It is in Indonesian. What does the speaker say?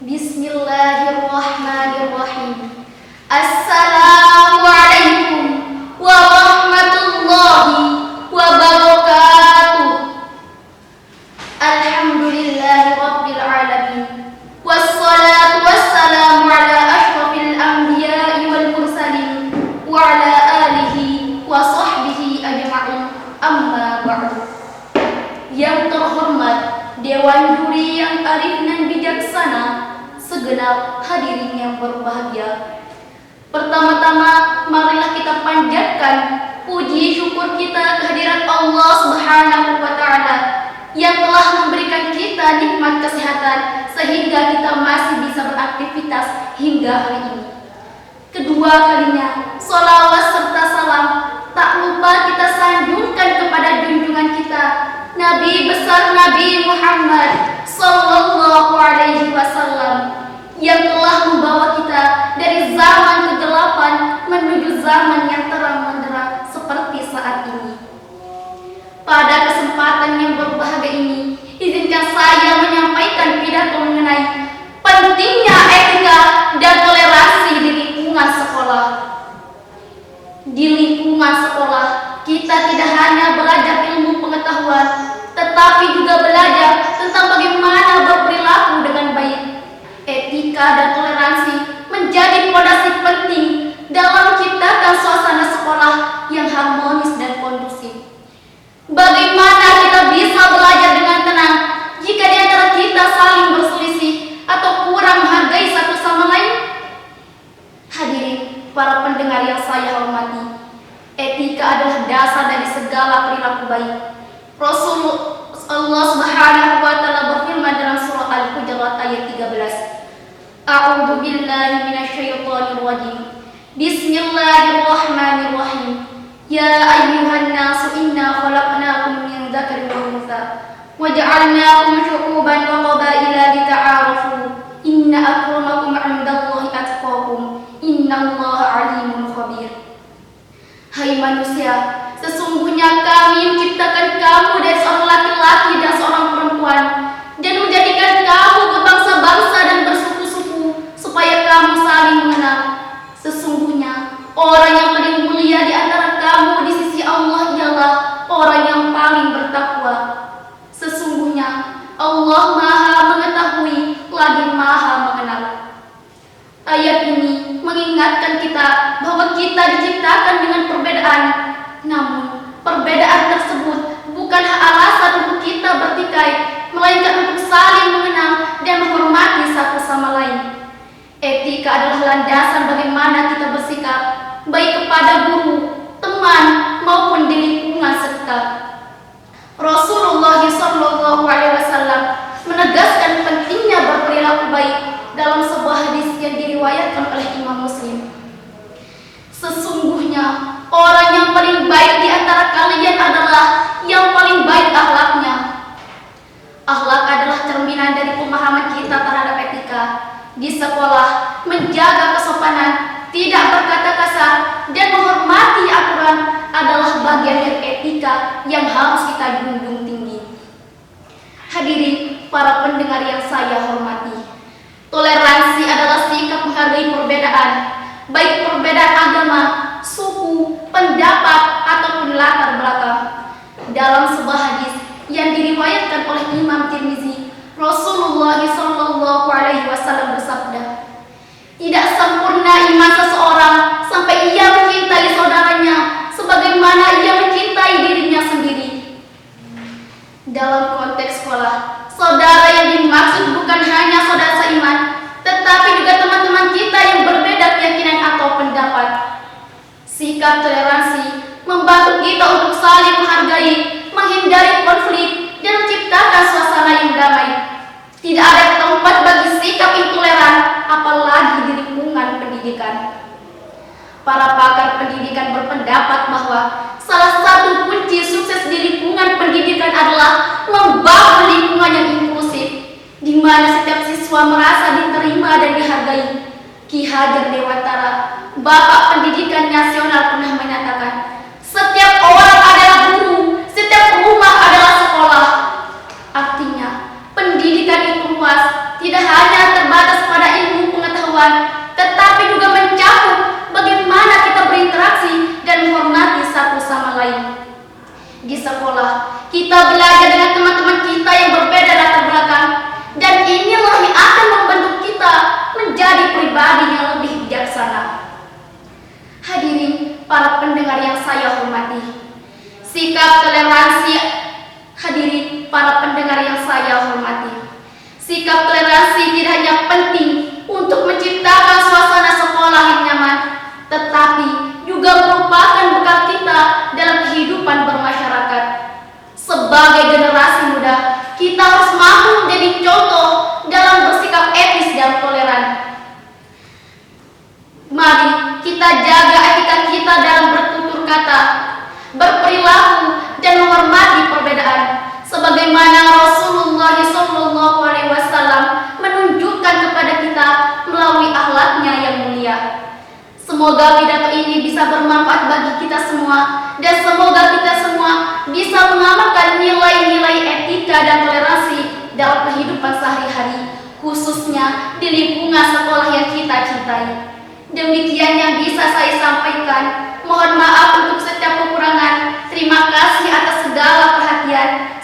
Bismillahirrahmanirrahim. Assalamualaikum warahmatullahi wabarakatuh. Alhamdulillahi rabbil alamin. Wassalatu wassalamu ala ashrafil anbiya'i wal mursalin wa ala alihi wa sahbihi ajma'in. Amma ba'du. Yang terhormat Dewan Juri yang arif dan bijaksana, segenap hadirin yang berbahagia. Pertama-tama, marilah kita panjatkan puji syukur kita kehadirat Allah Subhanahu wa Ta'ala yang telah memberikan kita nikmat kesehatan sehingga kita masih bisa beraktivitas hingga hari ini. Kedua kalinya, sholawat serta salam tak lupa kita sanjungkan kepada junjungan kita, Nabi besar Nabi Muhammad sallallahu alaihi wasallam, yang telah membawa kita dari zaman kegelapan menuju zaman yang terang benderang seperti saat ini. Pada kesempatan yang berbahagia ini, izinkan saya menyampaikan pidato mengenai pentingnya etika dan toleransi di lingkungan sekolah. Di lingkungan sekolah, kita tidak hanya belajar ilmu pengetahuan, tetapi juga belajar tentang bagaimana berperilaku dengan baik. Etika dan toleransi menjadi fondasi penting dalam menciptakan suasana sekolah yang harmonis dan kondusif. Bagaimana kita bisa belajar dengan tenang jika di antara kita saling berselisih atau kurang menghargai satu sama lain? Hadirin, para pendengar yang saya hormati, etika adalah dasar dari segala perilaku baik. Rasulullah Subhanahu wa Ta'ala berfirman dalam surah Al-Hujurat ayat 13. A'udzu billahi minasyaitonir rajim. Bismillahirrahmanirrahim. Ya ayyuhan nasu inna khalaqnakum min dzakarin wa untha wa ja'alnakum syu'uban wa qabaila lita'arafu. Inna akramakum 'indallahi atqakum. Innallaha 'alimun khabir. Hai manusia, sesungguhnya kami menciptakan kamu dari seorang laki-laki dan seorang perempuan, dan menjadikan kamu berbangsa-bangsa dan bersuku-suku supaya kamu saling mengenal. Sesungguhnya orang yang paling mulia di antara kamu di sisi Allah ialah orang yang paling bertakwa. Sesungguhnya Allah Maha mengetahui lagi Maha mengenal. Ayat ini mengingatkan kita bahwa kita diciptakan dengan perbedaan, namun perbedaan tersebut bukanlah alasan untuk kita bertikai, melainkan untuk saling mengenal dan menghormati satu sama lain. Etika adalah landasan bagaimana kita bersikap, baik kepada guru, teman, maupun di lingkungan sekitar. Rasulullah sallallahu alaihi wasallam menegaskan pentingnya berperilaku baik dalam sebuah hadis yang diriwayatkan oleh Imam Muslim. Sesungguhnya orang yang paling baik di antara kalian adalah yang paling baik akhlaknya. Akhlak adalah cerminan dari pemahaman kita terhadap etika. Di sekolah, menjaga kesopanan, tidak berkata kasar, dan menghormati aturan adalah bagian dari etika yang harus kita junjung tinggi. Hadirin, para pendengar yang saya hormati, toleransi adalah sikap menghargai perbedaan, baik perbedaan agama, suku, pendapat, ataupun latar belakang. Dalam sebuah hadis yang diriwayatkan oleh Imam Tirmizi, Rasulullah sallallahu alaihi wasallam bersabda, "Tidak sempurna iman seseorang sampai ia mencintai saudaranya sebagaimana ia mencintai dirinya sendiri." Dalam konteks sekolah, saudara yang dimaksud bukan hanya saudara seiman, tetapi juga teman-teman kita yang berbeda keyakinan atau pendapat. Sikap toleransi membantu kita untuk saling menghargai, menghindari konflik, dan menciptakan suasana yang damai. Tidak ada tempat bagi sikap intoleran, apalagi di lingkungan pendidikan. Para pakar pendidikan berpendapat bahwa salah satu kunci sukses di lingkungan pendidikan adalah membangun lingkungan yang inklusif, di mana setiap siswa merasa diterima dan dihargai. Ki Hajar Dewantara, Bapak Pendidikan Nasional, pernah menyatakan, "Setiap orang adalah guru, setiap rumah adalah sekolah." Artinya, pendidikan itu luas, tidak hanya terbatas berperilaku, dan menghormati perbedaan, sebagaimana Rasulullah SAW menunjukkan kepada kita melalui akhlaknya yang mulia. Semoga pidato ini bisa bermanfaat bagi kita semua, dan semoga kita semua bisa mengamalkan nilai-nilai etika dan toleransi dalam kehidupan sehari-hari, khususnya di lingkungan sekolah yang kita cintai. Demikian yang bisa saya sampaikan. Mohon maaf untuk setiap kekurangan. Terima kasih atas segala perhatian.